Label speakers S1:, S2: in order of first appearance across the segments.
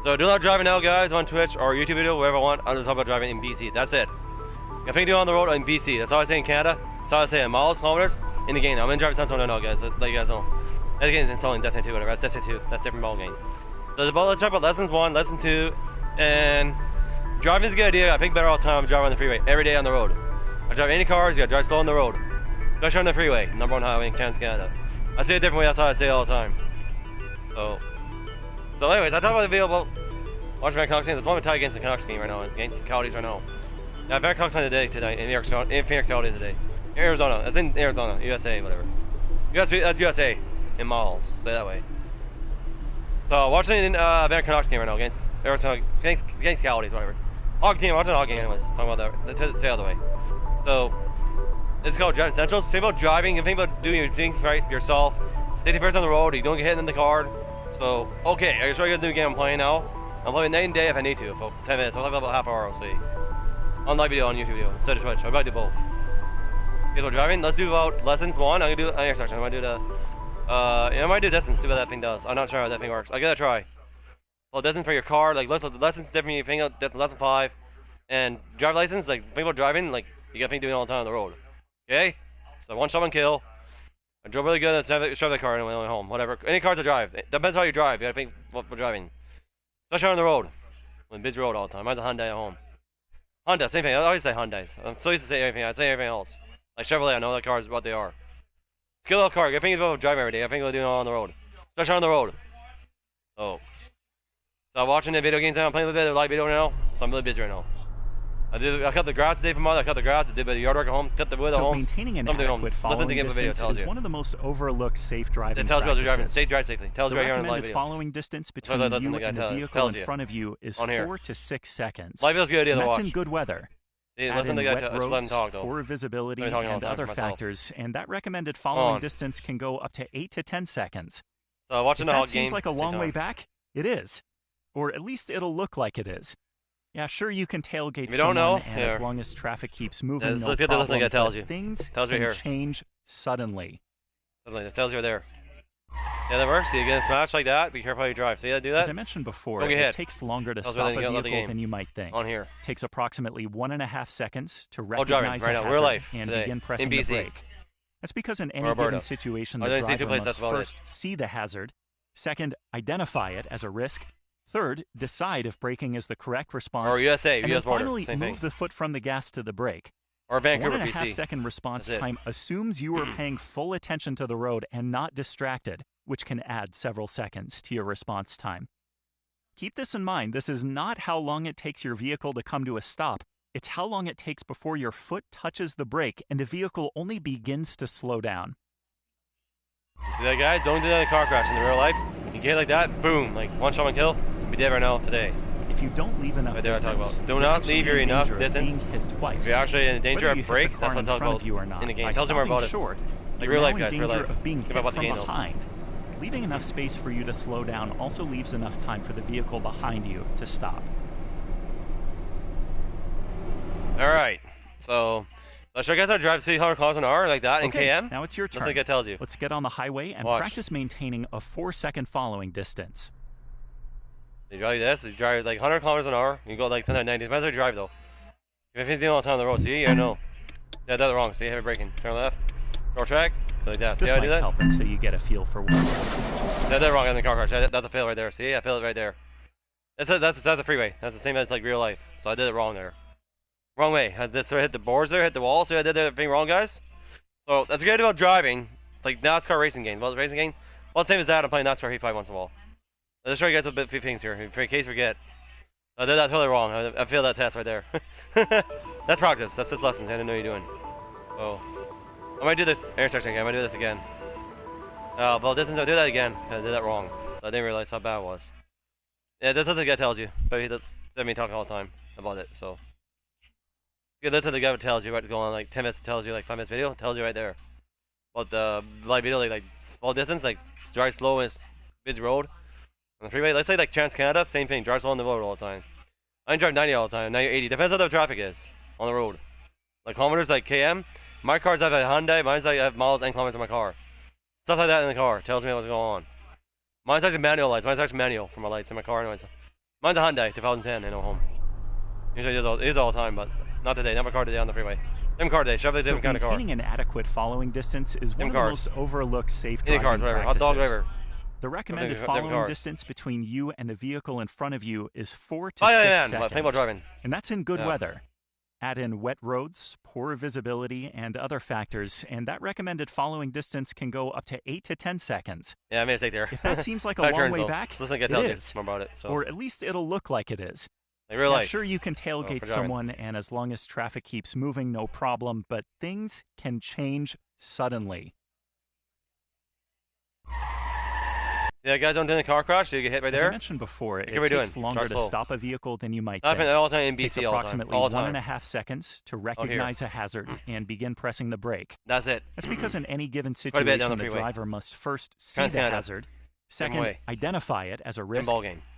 S1: So do a lot of driving now, guys, on Twitch or YouTube video, wherever I want. I'm just talking about driving in BC. That's it. If I can do on the road in BC, that's all I say in Canada. That's all I say in miles, kilometers, in the game. I'm in driving Sunstone now, guys. Let you guys know. That game is installing Destiny 2, whatever. That's Destiny 2. That's a different ball game. So let's talk about lessons 1, lesson 2, and driving is a good idea. I think better all the time. Driving on the freeway every day on the road. I drive any cars. You gotta drive slow on the road, especially on the freeway, #1 highway in Canada. I say it a different way. That's how I say it all the time. So anyways, I talk about the video about watching Van Canucks game. There's one with tie against the Canucks game right now, against the Coyotes right now. Yeah, Van Canucks playing tonight in Phoenix Coyotes today. Arizona. It's in Arizona, USA, whatever. That's USA in miles. Say that way. So watching in Van Canucks game right now against Arizona, against Coyotes, whatever. Hog team. Watching the Hog game anyways. Talking about that. Stay out of the way. So it's called Driving Essentials. Think about driving and think about doing your things right yourself. Safety first on the road. You don't get hit in the car. So, okay, I show you guys the new game I'm playing now. I'm playing night and day if I need to, for 10 minutes. I'll have about half hour, I'll see. On live video, on YouTube video, instead of Twitch. I'm about to do both. Okay, so driving, let's do about lessons 1. I'm gonna do intersection. I'm gonna do the, I might do distance, see what that thing does. I'm not sure how that thing works. I gotta try. Well, distance for your car, like, lessons different, you think of lesson 5. And driver license, like, think about driving, like, you gotta think doing it all the time on the road. Okay? So, 1 shot, 1 kill. I drove really good and shove the car and went home. Whatever. Any car to drive. It depends how you drive. You gotta think what we're driving. Especially on the road. On busy road all the time. Mine's a Hyundai at home. Honda, same thing. I always say Hyundais. I'm so used to say everything. I say everything else. Like Chevrolet, I know that cars what they are. Skill of car. I think about driving every day. I think about doing it all on the road. Especially on the road. So I'm watching the video games now. I'm playing a little bit of live video now. So I'm really busy right now. I cut the grass today for mine. I cut the grass. I did a bit of yard work at home. Cut the wood at home.
S2: So maintaining an adequate following distance is one of the most overlooked safe driving practices.
S1: It tells you driving. Safe drive safely. Tells you right here on the live video.
S2: Following distance between you and the vehicle in front of you is 4 to 6 seconds.
S1: Live video's a good idea to watch.
S2: That's in good weather. Add in wet roads, poor visibility, and other factors, and that recommended following distance can go up to 8 to 10 seconds.
S1: So watching the
S2: Hog game seems like a long way back. It is, or at least it'll look like it is. Yeah, sure, you can tailgate someone, and as long as traffic keeps moving, no problem, but things can change suddenly.
S1: It tells you right there. Yeah, that works. You get smashed like that, be careful how you drive. See how to do that?
S2: As I mentioned before, it takes longer to stop a vehicle than you might think.
S1: On here.
S2: It takes approximately 1.5 seconds to recognize a hazard and begin pressing the brake. That's because in any given situation, the driver must first see the hazard, second, identify it as a risk, third, decide if braking is the correct response,
S1: or USA,
S2: and
S1: US
S2: then finally move the foot from the gas to the brake.
S1: Or Vancouver,
S2: 1.5 second response time assumes you are paying full attention to the road and not distracted, which can add several seconds to your response time. Keep this in mind. This is not how long it takes your vehicle to come to a stop. It's how long it takes before your foot touches the brake and the vehicle only begins to slow down.
S1: See that, guys? Don't do that in a car crash in the real life. You get like that, boom, like 1 shot, 1 kill. Be dead right now today.
S2: If you don't leave enough distance,
S1: do not leave your enough distance.
S2: If
S1: you're actually in danger of break, that's what it tells about in the game. It tells you more about it. Like real life, guys, real life.
S2: Of being hit from behind. Leaving enough space for you to slow down also leaves enough time for the vehicle behind you to stop.
S1: Alright, so I'll show you guys how to drive 300 kilometers an hour like that in KM.
S2: Now it's your turn.
S1: That's like it tells you.
S2: Let's get on the highway and practice maintaining a 4-second following distance.
S1: You drive this, you drive like 100 kilometers an hour, you go like 90. Depends how you drive though. If you're doing all the time on the road, see? Yeah, no. Yeah, that's wrong. See, heavy braking. Turn left. Short track. Like that. See
S2: this
S1: how I do that?
S2: Help until you get a feel for what.
S1: That's wrong in the car crash. That's a fail right there. See? I failed it right there. That's a freeway. That's the same as like real life. So I did it wrong there. Wrong way. I hit the boards there, hit the wall. See, I did everything wrong, guys. So that's good about driving. It's like NASCAR racing game. Well, the racing game. Well, the same as that. I'm playing NASCAR Heat 5 once in a while. Let's show you guys a few things here, in case you forget. I did that totally wrong. I failed that test right there. That's practice. That's just lessons. I didn't know you're doing. So I might do this intersection again. I might do this again. Well, distance. I'll do that again. I did that wrong. So I didn't realize how bad it was. Yeah, that's what the guy tells you. But he doesn't me talking all the time about it. So yeah, that's what the guy tells you. Right, to go on like 10 minutes. Tells you like 5 minutes video. Tells you right there. But the live video like small distance, like drive slow and busy road. On the freeway, let's say like Trans-Canada, same thing, drive slow on the road all the time. I drive 90 all the time, 90 or 80, depends how the traffic is on the road. Like kilometers, like KM, my cars have a Hyundai, mine's like I have miles and kilometers in my car. Stuff like that in the car, tells me what's going on. Mine's actually manual lights, mine's actually manual for my lights in my car anyways. Mine's a Hyundai 2010 in home. Usually it is all the time, but not today. Never car today on the freeway. Same car today. Chevrolet different kind of car.
S2: Maintaining an adequate following distance is one of the most overlooked safe driving
S1: cars, whatever.
S2: practices.
S1: Hot dog driver.
S2: The recommended following distance between you and the vehicle in front of you is 4 to 6 seconds.
S1: About driving.
S2: And that's in good weather. Add in wet roads, poor visibility, and other factors, and that recommended following distance can go up to 8 to 10 seconds.
S1: Yeah, I made a mistake there.
S2: If that seems like a long way back, it is.
S1: More about it, so.
S2: Or at least it'll look like it is.
S1: Like real life.
S2: Sure, you can tailgate someone, and as long as traffic keeps moving, no problem, but things can change suddenly.
S1: Yeah, guys, don't do the car crash, so you get hit right there.
S2: As I mentioned before, it takes longer to stop a vehicle than you might think.
S1: All the time in BC,
S2: it takes approximately 1.5 seconds to recognize a hazard and begin pressing the brake.
S1: That's it.
S2: That's because in any given situation, the driver must first see the hazard, second, identify it as a risk,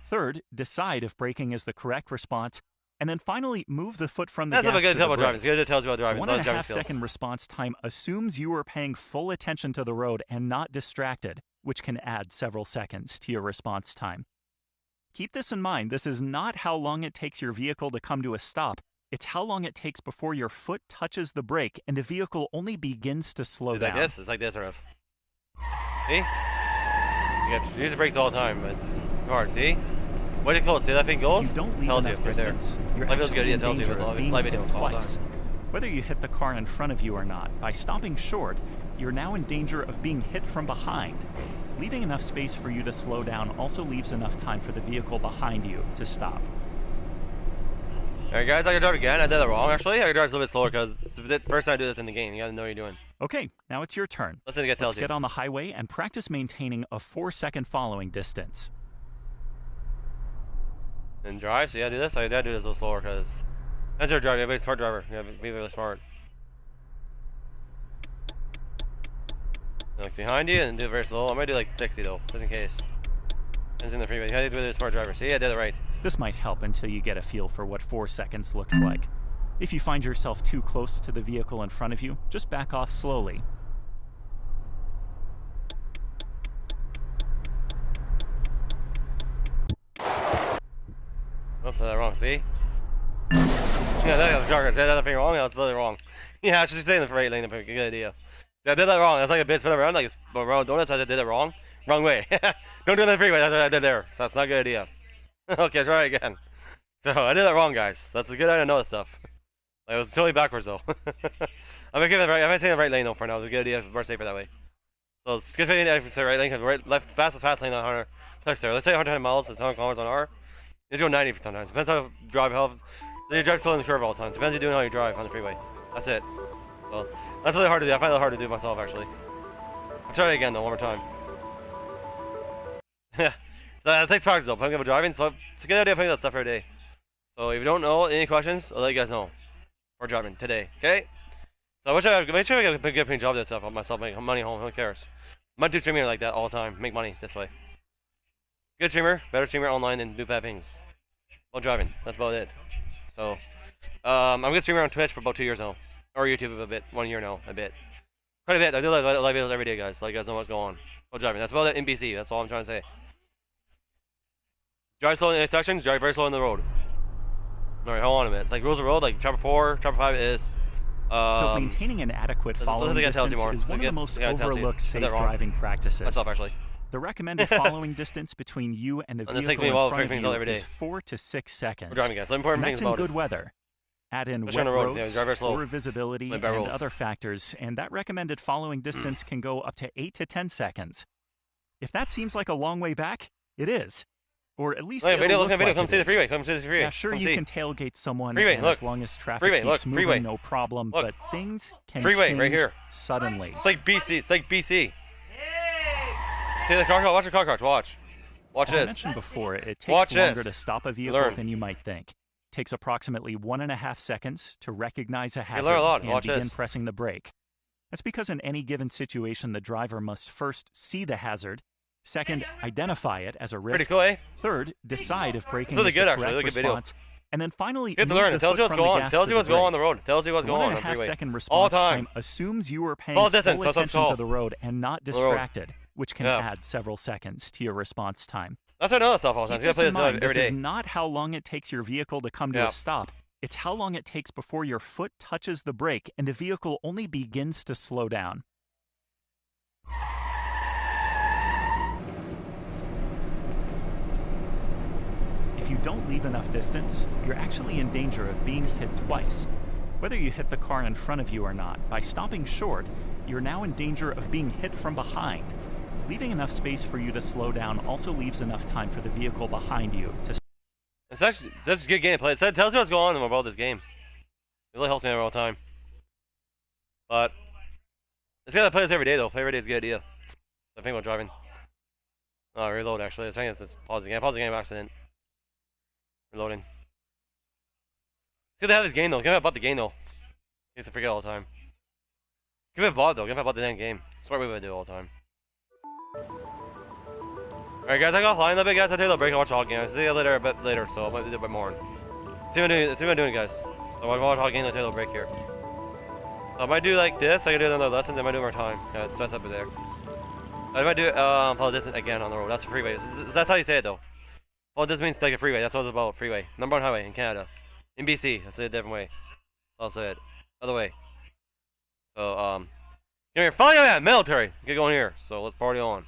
S2: third, decide if braking is the correct response, and then finally move the foot from the gas to the brake.
S1: It tells you about driving.
S2: 1.5 second response time assumes you are paying full attention to the road and not distracted, which can add several seconds to your response time. Keep this in mind. This is not how long it takes your vehicle to come to a stop. It's how long it takes before your foot touches the brake and the vehicle only begins to slow down.
S1: It's like this, RF. See? You use the brakes all the time, but hard, see? What do you call it? See that thing goes?
S2: If you don't leave enough distance, you're actually in danger of being hit twice. Whether you hit the car in front of you or not, by stopping short, you're now in danger of being hit from behind. Leaving enough space for you to slow down also leaves enough time for the vehicle behind you to stop.
S1: Alright guys, I can drive again. I did it wrong actually. I can drive a little bit slower because it's the first time I do this in the game. You gotta know what you're doing.
S2: Okay, now it's your turn.
S1: Let's
S2: get on the highway and practice maintaining a 4-second following distance.
S1: And drive, so you gotta do this. I gotta do this a little slower because that's your driver. Everybody's a smart driver. You gotta be really smart. Look behind you and do it very slow. I'm gonna do like 60 though, just in case. It's in the freeway. You gotta do it with a smart driver. See, I did it right.
S2: This might help until you get a feel for what 4 seconds looks like. If you find yourself too close to the vehicle in front of you, just back off slowly.
S1: Oops, I did that wrong, see? Yeah, that was dark. I said that thing wrong, that's literally wrong. Yeah, I should stay in the right lane, good idea. Yeah, I did that wrong, that's like a bit spin around, like it's around donuts, I did it wrong. Wrong way. Don't do it in the freeway, that's what I did there. So that's not a good idea. Okay, try it again. So, I did that wrong, guys. That's a good idea to know this stuff. Like, it was totally backwards, though. I'm gonna give it right, I'm gonna stay in the right lane, though, for now. It's a good idea, more safer that way. So, it's good to say right lane, because fast lane on 100. Let's say 110 miles, it's 100 kilometers an hour. You go 90 sometimes. Depends how you drive, so you drive slow in the curve all the time. Depends what you're doing, how you drive on the freeway. That's it. So, that's really hard to do. I find it hard to do myself, actually. I'll try it again, though, one more time. Yeah. So, it takes practice, though. Plenty of driving, so it's a good idea to that stuff every day. So, if you don't know any questions, I'll let you guys know. For driving today, okay? So, make sure I get a good paying job this stuff on myself, make money home, who cares? I might do streaming like that all the time, make money this way. Good streamer, better streamer online than do bad things. While driving, that's about it. So, I'm a good streamer on Twitch for about 2 years now. Or YouTube a bit, 1 year now, a bit. Quite a bit, I do live videos every day, guys, so you guys know what's going on. While driving, that's about it in BC, that's all I'm trying to say. Drive slow in the intersections, drive very slow on the road. Alright, hold on a minute. It's like rules of road, like chapter 4, chapter 5 is...
S2: so maintaining an adequate following distance is one of the most overlooked safe driving practices.
S1: That's up, actually.
S2: The recommended following distance between you and the vehicle in front of you is 4 to 6 seconds.
S1: We're driving, guys.
S2: And that's in good weather. Add in wet roads, poor visibility, and other factors, and that recommended following distance can go up to 8 to 10 seconds. If that seems like a long way back, it is. Or at least it'll look like it
S1: come see the freeway. Come see the freeway.
S2: Yeah, sure, you can tailgate someone, and as long as traffic keeps moving, no problem. But things can change
S1: right here.
S2: Suddenly.
S1: It's like BC. It's like BC. See the car crash? Watch the car crash. Watch. Watch this.
S2: As I mentioned before, it takes longer to stop a vehicle than you might think. It takes approximately 1.5 seconds to recognize a hazard and begin pressing the brake. That's because in any given situation, the driver must first see the hazard, second, identify it as a risk,
S1: pretty cool, eh?
S2: Third, decide if braking is the correct response, and then finally move the
S1: tells you what's going on. Tells you what's going on the road. Tells you what's going on the freeway.
S2: 1.5 second response time assumes you are paying full attention to the road and not distracted, which can add several seconds to your response time.
S1: That's another stuff all the time. You gotta play this every day.
S2: This is not how long it takes your vehicle to come to a stop. It's how long it takes before your foot touches the brake and the vehicle only begins to slow down. If you don't leave enough distance, you're actually in danger of being hit twice. Whether you hit the car in front of you or not, by stopping short, you're now in danger of being hit from behind. Leaving enough space for you to slow down also leaves enough time for the vehicle behind you to...
S1: That's a good gameplay. It tells you what's going on about this game. It really helps me all the time. But it's gotta play this every day though. Play every day is a good idea. I think about driving. Oh, reload actually. I think it's pause the game. Pause the game by accident. Reloading. It's good to have this game though. Give me about the game though. You have to forget all the time. Give me a bot though. Give me about the damn game. Smart way to do it all the time. Alright guys, I got offline a little bit guys. I'll take a little break and watch all games. I'll see you later a bit later, so I might do a bit more. See what I'm doing guys. So I'll watch all games and take a little break here. So I might do like this, I can do another lesson, I might do more time. Yeah, it's up there. I might do follow this again on the road. That's a freeway. That's how you say it though. Well, this means like a freeway. That's what it's about. Freeway. #1 highway in Canada. In BC. I'll say it a different way. I'll say it. Other way. So, come here. Finally, yeah, military. Get going here. So, let's party on.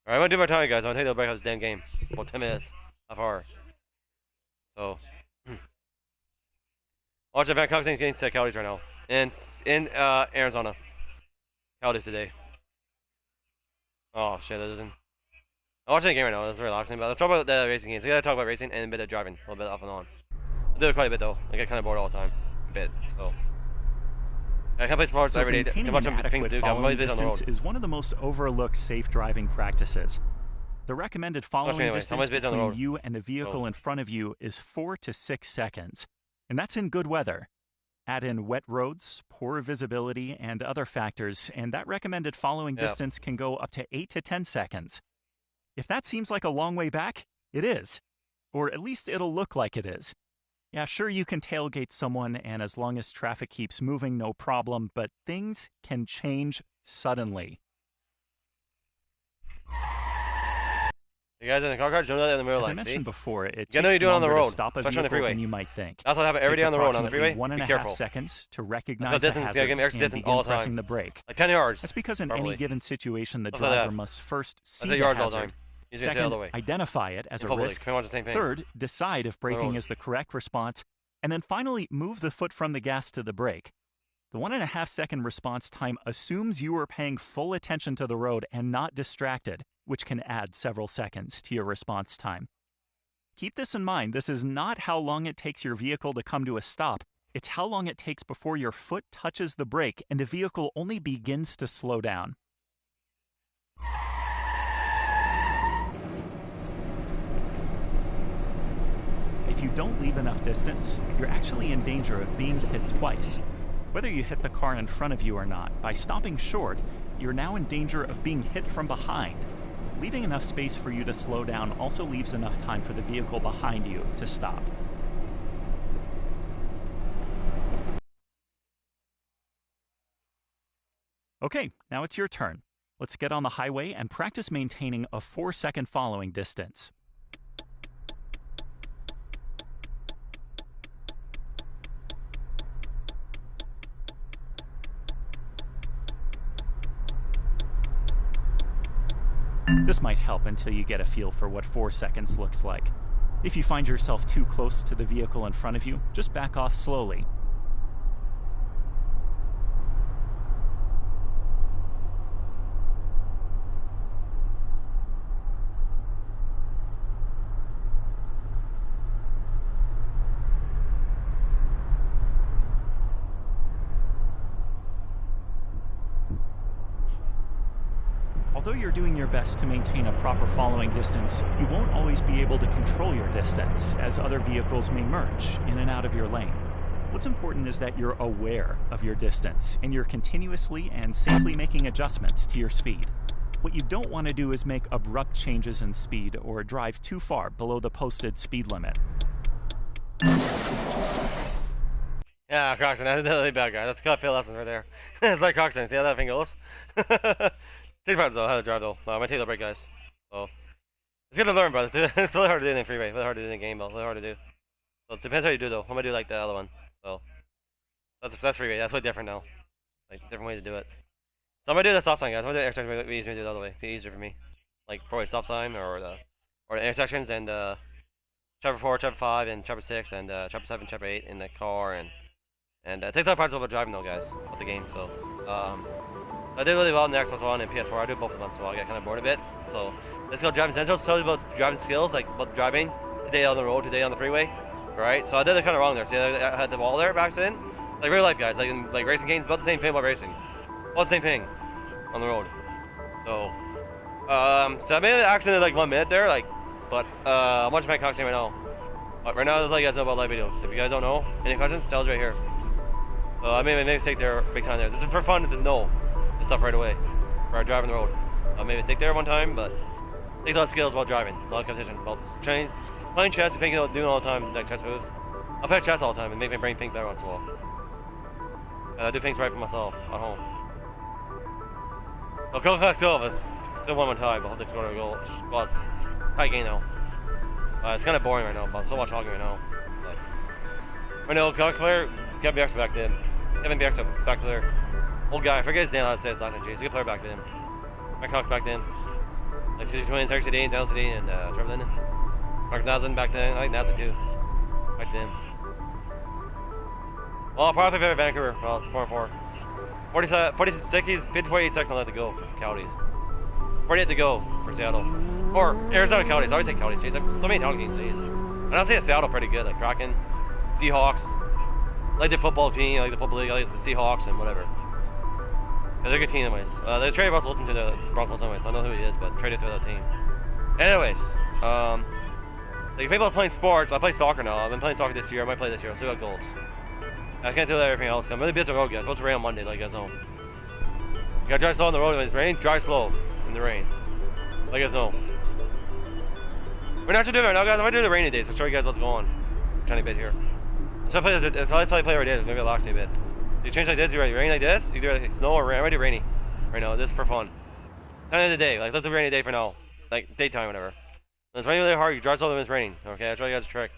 S1: Alright, I'm gonna do my time, guys. I'm gonna take a break out of this damn game. About 10 minutes. Half hour. So, watch the Bangkok things getting set Coyotes right now. And in Arizona. Coyotes today. Oh, shit, that doesn't. I'm watching the game right now, it's relaxing, but let's talk about the racing games. We gotta talk about racing and a bit of driving, a little bit off and on. I do it quite a bit though, I get kind of bored all the time, a bit, so. I can't play sports every day, too much things to do, I'm always busy on the road.
S2: Is one of the most overlooked safe driving practices. The recommended following distance between you and the vehicle in front of you is 4 to 6 seconds, and that's in good weather. Add in wet roads, poor visibility, and other factors, and that recommended following distance can go up to 8 to 10 seconds. If that seems like a long way back, it is. Or at least it'll look like it is. Yeah, sure, you can tailgate someone, and as long as traffic keeps moving, no problem, but things can change suddenly.
S1: You guys in the car crash, don't do that in the middle of the
S2: line. As I mentioned before, it takes
S1: longer
S2: to stop a vehicle than you might think.
S1: That's what happens every day on the road, on the freeway.
S2: 1.5 seconds to recognize a hazard and begin pressing the brake.
S1: Like 10 yards.
S2: That's because in any given situation, the driver must first see the hazard. Second, identify it as a risk. Third, decide if braking is the correct response. And then finally, move the foot from the gas to the brake. The 1.5 second response time assumes you are paying full attention to the road and not distracted, which can add several seconds to your response time. Keep this in mind. This is not how long it takes your vehicle to come to a stop. It's how long it takes before your foot touches the brake and the vehicle only begins to slow down. If you don't leave enough distance, you're actually in danger of being hit twice. Whether you hit the car in front of you or not, by stopping short, you're now in danger of being hit from behind. Leaving enough space for you to slow down also leaves enough time for the vehicle behind you to stop. Okay, now it's your turn. Let's get on the highway and practice maintaining a 4-second following distance. This might help until you get a feel for what 4 seconds looks like. If you find yourself too close to the vehicle in front of you, just back off slowly. Although you're doing your best to maintain a proper following distance, you won't always be able to control your distance, as other vehicles may merge in and out of your lane. What's important is that you're aware of your distance, and you're continuously and safely making adjustments to your speed. What you don't want to do is make abrupt changes in speed or drive too far below the posted speed limit.
S1: Yeah, Croxton, that's a really bad guy. That's got fail lessons right there. It's like Croxton, see how that thing goes? Take part though, how to drive though. I'm gonna take the break, guys. So, It's good to learn, but it's really hard to do in the freeway. Really hard to do in the game, but really hard to do. So it depends how you do though. I'm gonna do like the other one. So that's freeway. That's way different now. Like different way to do it. So I'm gonna do the stop sign, guys. I'm gonna do the intersections. It'll be easier to do the other way. Be easier for me. Like probably stop sign or the intersections and chapter 4, chapter 5, and chapter 6, and chapter 7, chapter 8 in the car and take the parts about driving though, guys, of the game. So I did really well in the Xbox One and PS4. I do both of them, so I got kind of bored a bit. So let's go driving essentials. Tell you about driving skills, like about driving today on the road, today on the freeway. Right? So I did it kind of wrong there. See, I had the wall there back then. Like real life, guys. Like in like racing games, about the same thing about racing. About the same thing on the road. So so I made an accident in like 1 minute there, like, but I'm watching my content right now. But right now, there's like you guys know about live videos. If you guys don't know any questions, tell us right here. So I made a mistake there, big time there. This is for fun to know this stuff right away. For driving the road. I made a mistake there one time, but take a lot of skills about driving, a lot of competition, about playing chess, doing it all the time, like chess moves. I play chess all the time and make my brain think better once in a while. And I do things right for myself at home. So Coca still have us. Still 1-1 tie, but I hope they score a goal. Well, it's tie game now. It's kind of boring right now, but so much talking right now. But right now, Cox player, Kevin Bieksa back then. Kevin Bieksa back there. Old guy, I forget his name, how to say his last name. He's a good player back then. Mike Cox back then. Like Susie Twins, Eric Sedane, Dale Sedane, and Trevor Linden. Mark Naslin back then. I like Naslin too. Back then. Well, I'll probably play for Vancouver. Well, it's 4-4. 48 seconds left to go for Coyotes. 48 to go for Seattle. Or Arizona Coyotes. I always say Coyotes. Jeez, so many Coyotes games. Jeez. And I'll say Seattle pretty good. Like Kraken, Seahawks. I like the football team. I like the football league. I like the Seahawks and whatever. Yeah, they're a good team anyways. They traded Russell Wilson to the Broncos anyways. I don't know who he is, but traded to the team. Anyways, like if people are playing sports, I play soccer now. I've been playing soccer this year. I might play this year. I'll still got goals. I can't do everything else. I'm really busy on the road, guys. It's supposed to rain on Monday, like you guys know. You gotta drive slow on the road when it's raining. Drive slow in the rain. Like you guys know. We're not doing it right now, guys. I'm gonna do the rainy days. I'll show you guys what's going on. A tiny bit here. So that's how I play every day. Maybe relax me a bit. You change like this, you rain like this. You do it like snow or rain. I'm ready to rainy right now. This is for fun. Kind of the day. Like let's do a rainy day for now. Like daytime, whatever. When it's raining really hard, you drive slow when it's raining. Okay, I'll show you guys a trick.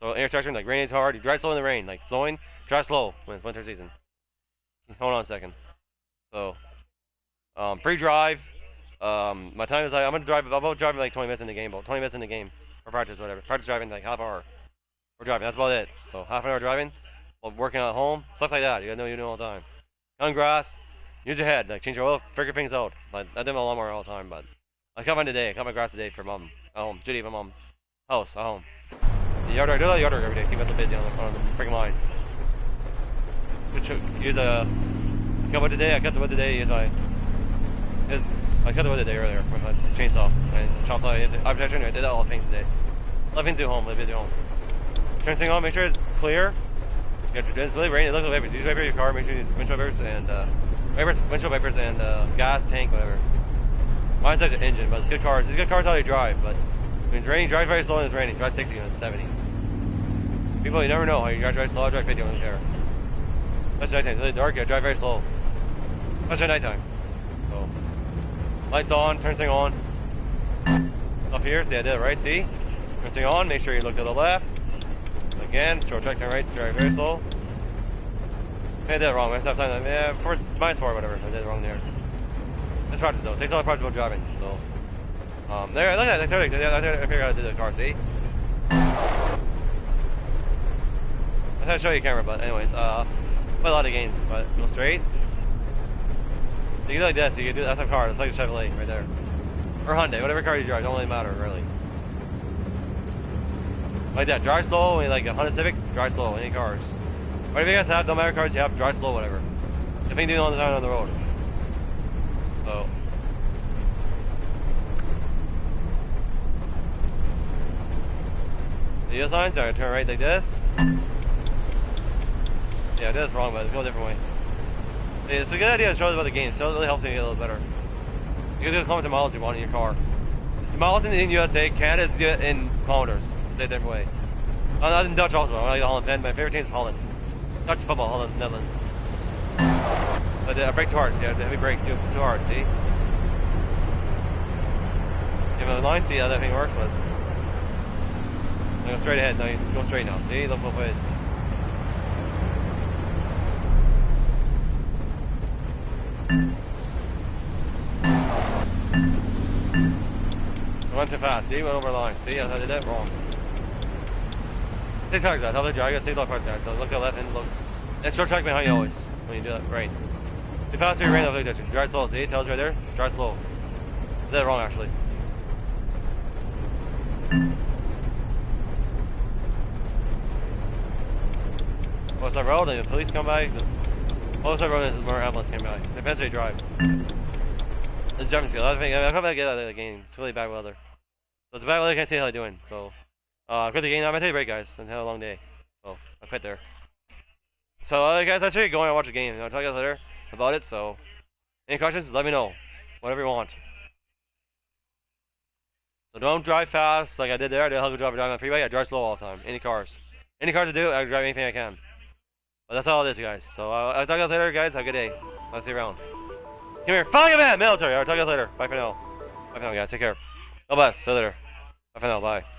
S1: So intersection, like raining hard, you drive slow in the rain. Like slowing, drive slow when it's winter season. Hold on a second. So, pre-drive. My time is like I'm about driving like 20 minutes in the game, about 20 minutes in the game for practice, whatever. Practice driving like half hour. We're driving. That's about it. So half an hour driving, while working at home, stuff like that. You gotta know you do all the time. On grass, use your head, like change your oil, figure things out. Like I do my lawnmower all the time, but I cut mine today. I cut my grass today for mom at home. Judy at my mom's house at home. The yard work, I do the yard work every day. Keep myself busy on the freaking line. Use a cut wood today. I cut the wood today. I cut the wood today earlier with a chainsaw and chop saw. I did that all the things today. Love things at home. Live busy at home. Turn this thing on. Make sure it's clear. It's really raining. It looks like vapors. Use vapor in your car. Make sure you use windshield wipers and windshield wipers and gas tank, whatever. Mine's like an engine, but it's good cars. It's good cars how you drive, but when it's raining, drive very slow when it's raining. Drive 60 when it's 70. People, you never know how you drive slow. I drive 50 when it's there. That's nighttime. It's really dark. Yeah, drive very slow. That's nighttime. So, lights on. Turn this thing on. Up here. See, I did it right. See? Turn this thing on. Make sure you look to the left. Again. Short track, turn right. Drive very slow. I did it wrong. I stopped sign. Yeah, first -4, whatever. I did it wrong there. Let's practice though. It takes a lot of practice about driving. So, there. Look at that. I figured out how to do the car. See? I had to show you a camera, but anyways, play a lot of games, but go straight. So you can do like this, you can do that's a car, it's like a Chevrolet right there. Or Hyundai, whatever car you drive, it don't really matter really. Like that, drive slow, when you like a Honda Civic, drive slow, any cars. Whatever you guys have, no matter cars you have, drive slow, whatever. If you can do it all the time on the road. So. The yield sign, so I turn right like this. Yeah, that's wrong, but it's going a different way. It's a good idea to show about the game, so it really helps you get a little better. You can do the kilometers miles you want in your car. It's miles in USA, Canada's in kilometers. Say it different way. I'm in Dutch also, I like the Holland fan. My favorite team is Holland. Dutch football, Holland, Netherlands. But I brake too hard, yeah, heavy brake, too hard, see? Yeah, the line, see how that thing works, but... Now go straight ahead, now you go straight now. See, look both ways. I went too fast, see, went over the line. See, I did that wrong. Take target that, tell the driver, take left part there. So look to the left and look. And short track behind you always, when you do that, right. Too fast, you ran off the direction. Drive slow, see, tells you right there, drive slow. Did that wrong actually. Close that road, and the police come by. Close that road, and more ambulance came by. Depends how you drive. It's driving skill. I come back to get out of the game. It's really bad weather. So it's bad weather, I can't see how they're doing. So, I quit the game. I'm gonna take a break, guys, and have a long day. So, I quit there. So, guys, that's really going to watch the game. I'll tell you guys later about it. So, any questions, let me know. Whatever you want. So, don't drive fast like I did there. I did a hell of a job of driving on the freeway. I drive slow all the time. Any cars to do, I drive anything I can. But that's all it is, guys. So, I'll talk to you guys later, guys. Have a good day. I'll see you around. Come here. Follow your man, military. I'll talk to you guys later. Bye for now. Bye for now, guys. Take care. God bless. See you later. Bye for now. Bye.